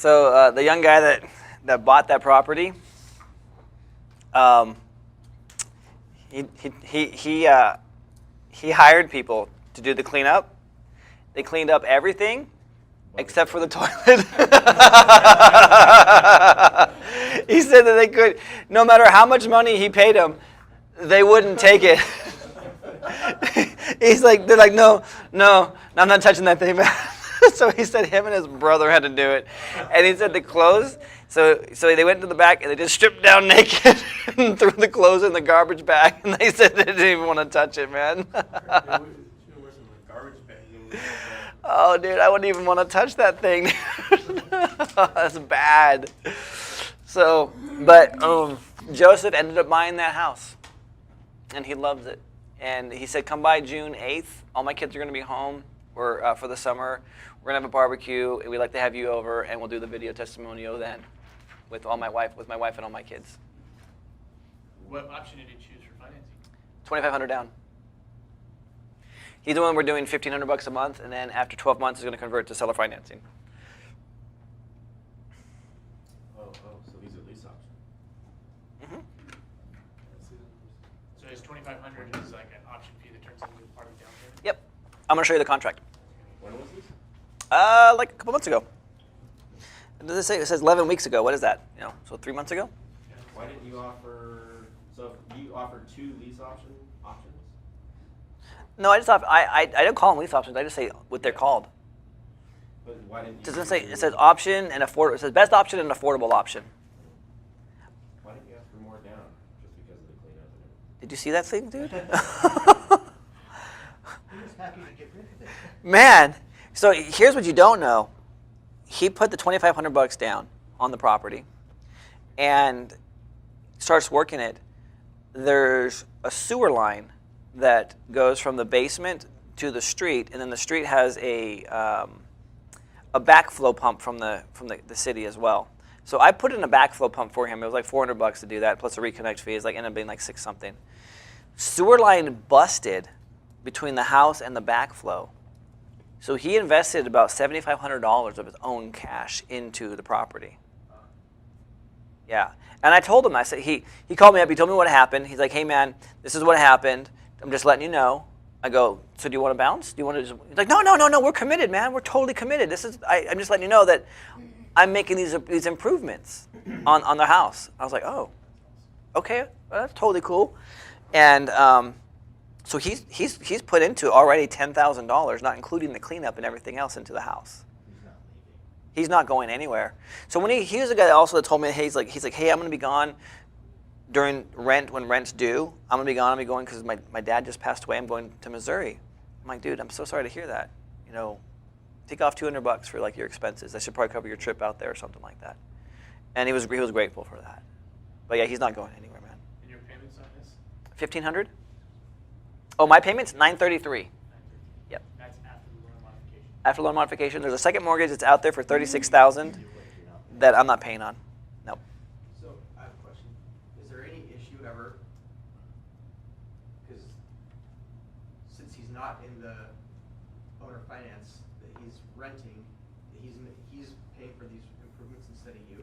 So the young guy that bought that property, he hired people to do the cleanup. They cleaned up everything except for the toilet. He said that they could, no matter how much money he paid them, they wouldn't take it. They're like, no, I'm not touching that thing. So he said him and his brother had to do it. And he said the clothes, so they went to the back and they just stripped down naked and threw the clothes in the garbage bag. And they said they didn't even want to touch it, man. Oh, dude, I wouldn't even want to touch that thing. That's bad. So, but Joseph ended up buying that house. And he loves it. And he said, come by June 8th. All my kids are going to be home for the summer. We're going to have a barbecue. And we'd like to have you over. And we'll do the video testimonial then with my wife and all my kids. What option did you choose for financing? $2,500 down. He's the one we're doing $1,500 a month. And then after 12 months, he's going to convert to seller financing. So these are lease options. Mm-hmm. So his $2,500 is like an option fee that turns into part of down payment? Yep. I'm going to show you the contract. When was this? Like a couple months ago. Does it say? It says 11 weeks ago. What is that? So 3 months ago? Why didn't you offer, so you offered 2 lease options? No, I don't call them lease options. I just say what they're called. But why didn't you? Does it say? It says option and affordable. It says best option and affordable option. Why didn't you ask for more down? Just because of the cleanup and everything? Did you see that thing, dude? He was happy to get rid of it. Man, so here's what you don't know. He put the $2,500 down on the property, and starts working it. There's a sewer line that goes from the basement to the street, and then the street has a backflow pump from the city as well. So I put in a backflow pump for him. It was like $400 to do that, plus a reconnect fee. It's ended up being like $6 something. Sewer line busted between the house and the backflow. So he invested about $7,500 of his own cash into the property. Yeah. And I told him, I said, he called me up, he told me what happened. He's like, hey man, this is what happened. I'm just letting you know. I go, so do you want to bounce? Do you want to just, he's like, no, we're committed, man. We're totally committed. I'm just letting you know that I'm making these improvements on the house. I was like, oh, okay, well, that's totally cool. And so he's put into already $10,000, not including the cleanup and everything else, into the house. He's not going anywhere. So when he was the guy also that told me, hey, he's like, hey, I'm going to be gone during rent, when rent's due. I'm going to be gone. I'm going to be going because my dad just passed away. I'm going to Missouri. I'm like, dude, I'm so sorry to hear that. Take off $200 for like your expenses. I should probably cover your trip out there or something like that. And he was grateful for that. But yeah, he's not going anywhere, man. And your payments on this? $1,500? Oh, my payment's $933. Yep. That's after the loan modification. After loan modification, there's a second mortgage that's out there for $36,000 that I'm not paying on. Nope. So I have a question. Is there any issue ever, because since he's not in the owner finance, that he's renting, that he's paying for these improvements instead of you?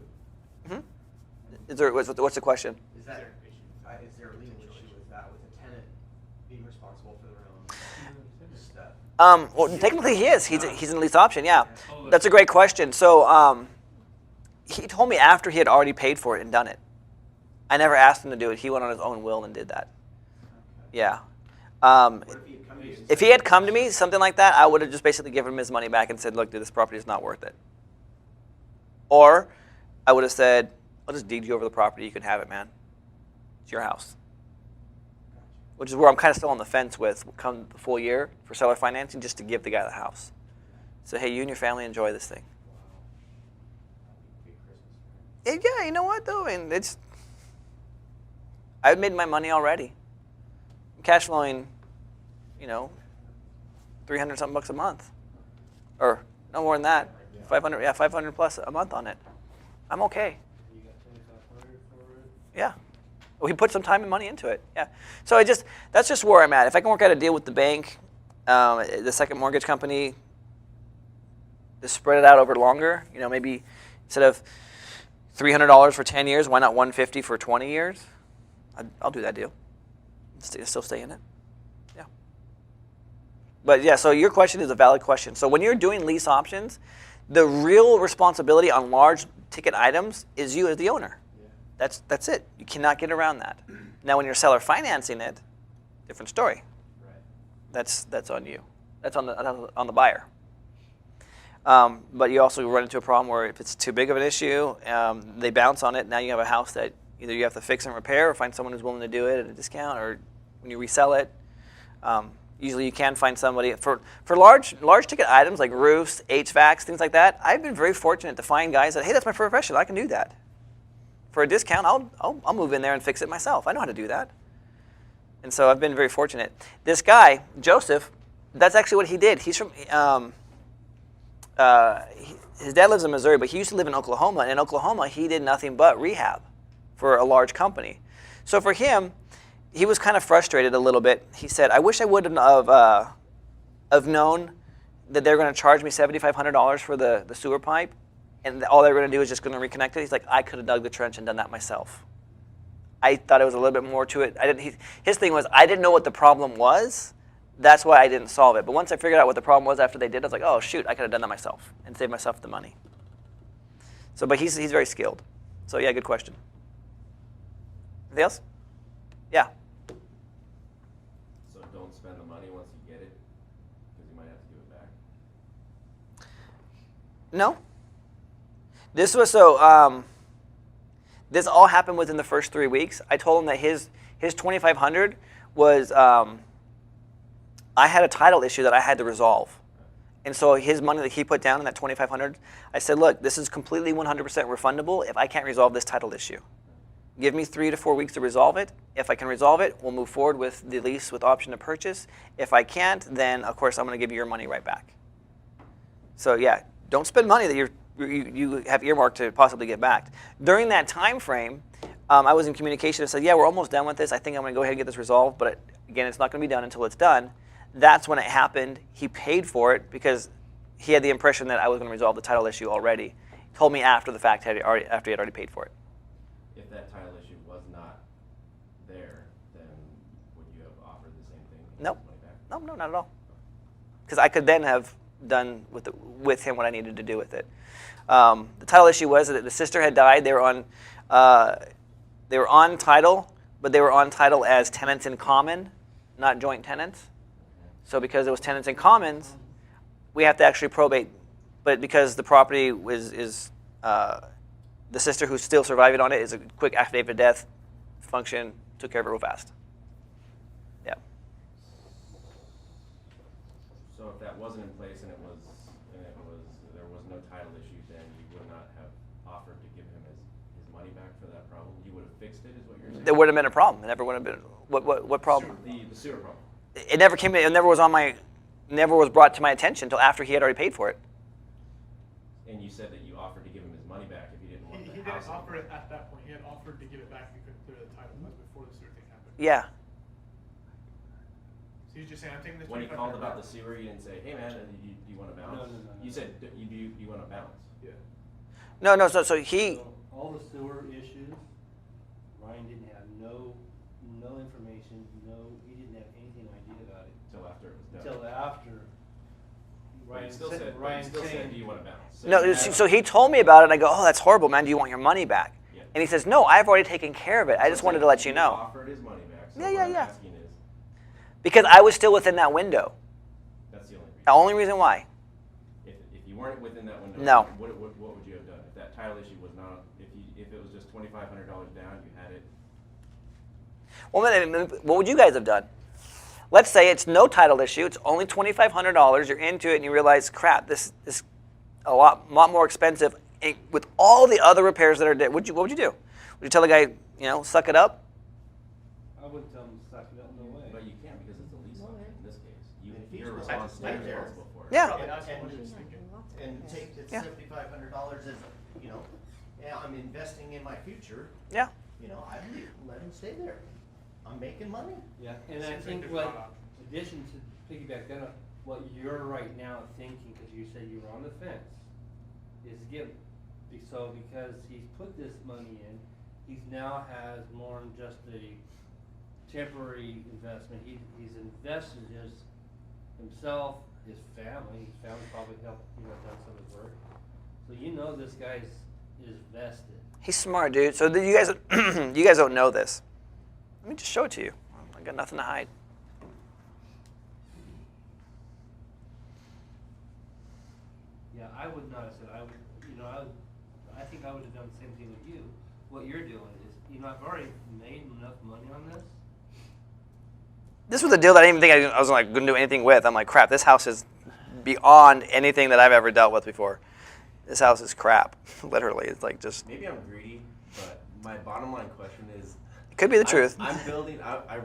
Mm-hmm. What's the question? Is there a legal issue with that, with the tenant being responsible for their own stuff? Well, technically he is. He's in lease option, yeah. That's a great question. So he told me after he had already paid for it and done it. I never asked him to do it. He went on his own will and did that. Yeah. If he had come to me, something like that, I would have just basically given him his money back and said, look, dude, this property is not worth it. Or I would have said, I'll just deed you over the property. You can have it, man. It's your house. Which is where I'm kind of still on the fence with, come the full year for seller financing, just to give the guy the house. So, hey, you and your family enjoy this thing. Yeah, you know what, though? I mean, I've made my money already. I'm cash flowing, $300-something a month. Or no more than that. 500, 500 plus a month on it. I'm okay. Yeah. We put some time and money into it. Yeah. So that's just where I'm at. If I can work out a deal with the bank, the second mortgage company, to spread it out over longer, maybe Instead of $300 for 10 years, why not $150 for 20 years? I'll do that deal. Still stay in it. Yeah. But yeah, so your question is a valid question. So when you're doing lease options, the real responsibility on large ticket items is you as the owner. Yeah. That's it. You cannot get around that. Now when you're seller financing it, different story. Right. That's on you. That's on the buyer. But you also run into a problem where if it's too big of an issue, they bounce on it. Now you have a house that either you have to fix and repair or find someone who's willing to do it at a discount, or when you resell it. Usually you can find somebody. For large ticket items like roofs, HVACs, things like that, I've been very fortunate to find guys that, hey, that's my profession. I can do that. For a discount, I'll move in there and fix it myself. I know how to do that. And so I've been very fortunate. This guy, Joseph, that's actually what he did. He's from, his dad lives in Missouri, but he used to live in Oklahoma. And in Oklahoma, he did nothing but rehab for a large company. So for him, he was kind of frustrated a little bit. He said, I wish I would have known that they're going to charge me $7,500 for the sewer pipe, and all they were going to do is just going to reconnect it. He's like, I could have dug the trench and done that myself. I thought it was a little bit more to it. His thing was, I didn't know what the problem was. That's why I didn't solve it. But once I figured out what the problem was after they did, I was like, oh, shoot, I could have done that myself and saved myself the money. So, but he's very skilled. So, yeah, good question. Anything else? Yeah. So don't spend the money once you get it, because you might have to give it back. No. This was so. This all happened within the first 3 weeks. I told him that his $2,500 was. I had a title issue that I had to resolve, and so his money that he put down in that $2,500, I said, look, this is completely 100% refundable if I can't resolve this title issue. Give me 3 to 4 weeks to resolve it. If I can resolve it, we'll move forward with the lease with option to purchase. If I can't, then of course I'm going to give you your money right back. So yeah, don't spend money that you have earmarked to possibly get back. During that time frame, I was in communication and said, yeah, we're almost done with this. I think I'm going to go ahead and get this resolved, but again, it's not going to be done until it's done. That's when it happened. He paid for it because he had the impression that I was going to resolve the title issue already. He told me after the fact, after he had already paid for it. If that title issue was not there, then would you have offered the same thing? Nope. Money back? No, not at all. Because I could then have done with him what I needed to do with it. The title issue was that the sister had died. They were on title, but they were on title as tenants in common, not joint tenants. So because it was tenants in commons, we have to actually probate. But because the property is the sister who's still surviving on it is a quick affidavit of death function, took care of it real fast. Yeah. So if that wasn't in place and there was no title issue, then you would not have offered to give him his money back for that problem? You would have fixed it, is what you're saying? There wouldn't have been a problem. It never would have been. What problem? The sewer problem. It never came. It never was brought to my attention until after he had already paid for it. And you said that you offered to give him his money back if he didn't want He the didn't house. offer it at that point. He had offered to give it back if he couldn't clear the title. That was before the sewer thing happened. Yeah. So he's just saying, I'm taking this. When he called about the $2,500 sewer, you didn't say, hey man, do you want to bounce? No. You said, you want to bounce. Yeah. No. So he. So all the sewer issues, Ryan didn't have no information, he didn't have anything idea about it Until after it was done. until after. But you still said, do you want to bounce? So No. you So he told me about it, and I go, oh, that's horrible, man. Do you want your money back? Yeah. And he says, no, I've already taken care of it. I just wanted to let you know. Offered his money back. So Yeah, what I'm yeah. asking is, Because I was still within that window. that's the only reason. The only reason why. If you weren't within that window, No. What would you have done? If that title issue was not, if it was just $2,500 down, you had it. Well, then, what would you guys have done? Let's say it's no title issue. It's only $2,500. You're into it, and you realize, crap, this is a lot more expensive. And with all the other repairs that are there, what would you do? Would you tell the guy, suck it up? I wouldn't tell him to suck it up, no way. But you can't because it's a lease option in this case. If he's You're responsible responsible for it. Yeah. Probably that's what he was thinking. And take the Yeah. $7,500 as, yeah, I'm investing in my future, Yeah. I'd let him stay there. I'm making money. Yeah, and I Seems like think there's what, not options. in addition to piggyback that up, what you're right now thinking, because you said you were on the fence, is give So because he's put this money in, he's now has more than just a temporary investment. He's invested himself, his family probably helped, done some of his work. So this guy's is vested. He's smart, dude. So you guys, you guys don't know this. Let me just show it to you. I got nothing to hide. Yeah, I would not have said, I think I would have done the same thing with you. What you're doing is, I've already made enough money on this. This was a deal that I didn't even think I was like going to do anything with. I'm like, crap, this house is beyond anything that I've ever dealt with before. This house is crap, literally. It's like just. Maybe I'm greedy, but my bottom line question is. It could be the truth. I'm building. I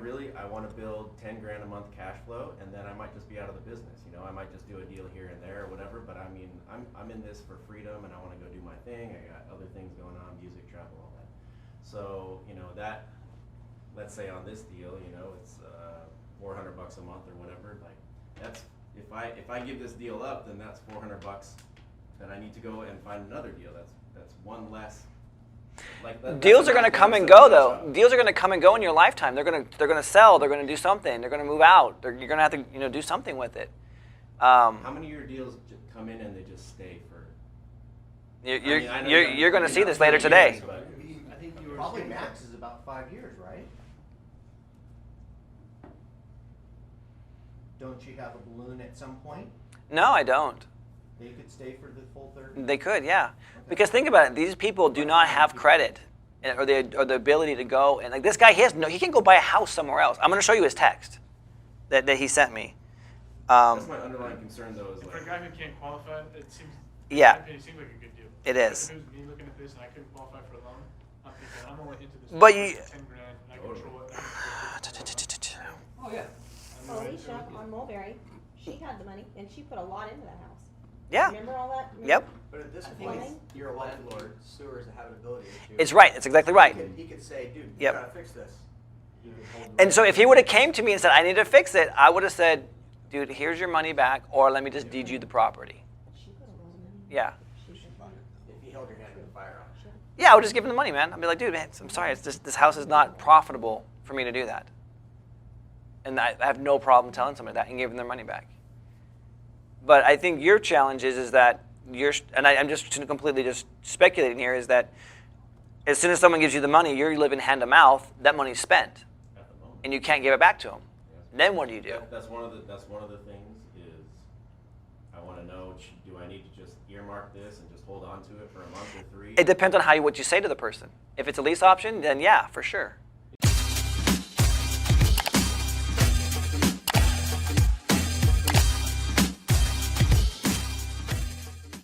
want to build 10 grand a month cash flow, and then I might just be out of the business. I might just do a deal here and there or whatever. But I mean, I'm in this for freedom, and I want to go do my thing. I got other things going on, music, travel, all that. So that, let's say on this deal, it's $400 a month or whatever. Like that's if I give this deal up, then that's $400 that I need to go and find another deal. That's one less. Deals are going to come and go, though. Deals are going to come and go in your lifetime. They're going to sell. They're going to do something. They're going to move out. You're going to have to do something with it. How many of your deals come in and they just stay for? You're going to see this later today. I think you were Probably saying max is about 5 years, right? Don't you have a balloon at some point? No, I don't. They could stay for the full 30? They could, yeah. Because think about it. These people do not have credit or the ability to go and like this guy. He can go buy a house somewhere else. I'm going to show you his text that he sent me. That's my underlying concern, though. Is For a guy who can't qualify, it seems. Yeah. in my opinion, it seems like a good deal. It is. If it was me looking at this and I couldn't qualify for a loan, I'm thinking I'm only into this. But for you- 10 grand. And I control it. Oh, yeah. Alicia on Mulberry, she had the money and she put a lot into that house. Yeah. Remember all that? Remember? Yep. But at this I point, think- you're a landlord, sewer is a habitability issue. It's right. It's exactly right. He could say, dude, you Yep. gotta fix this. And so if he would have came to me and said, I need to fix it, I would have said, dude, here's your money back, or let me just deed you the property. She put a lot of money. Yeah. She should buy it. If he held your hand to the fire on it. Yeah, I would just give him the money, man. I'd be like, dude, man, I'm sorry. It's just, this house is not profitable for me to do that. And I have no problem telling somebody that and giving their money back. But I think your challenge is that I'm just completely just speculating here, is that as soon as someone gives you the money, you're living hand to mouth, that money's spent. at the moment. And you can't give it back to them. Yes. Then what do you do? That's one of the things is I want to know, do I need to just earmark this and just hold on to it for a month or 3? It depends on what you say to the person. If it's a lease option, then yeah, for sure.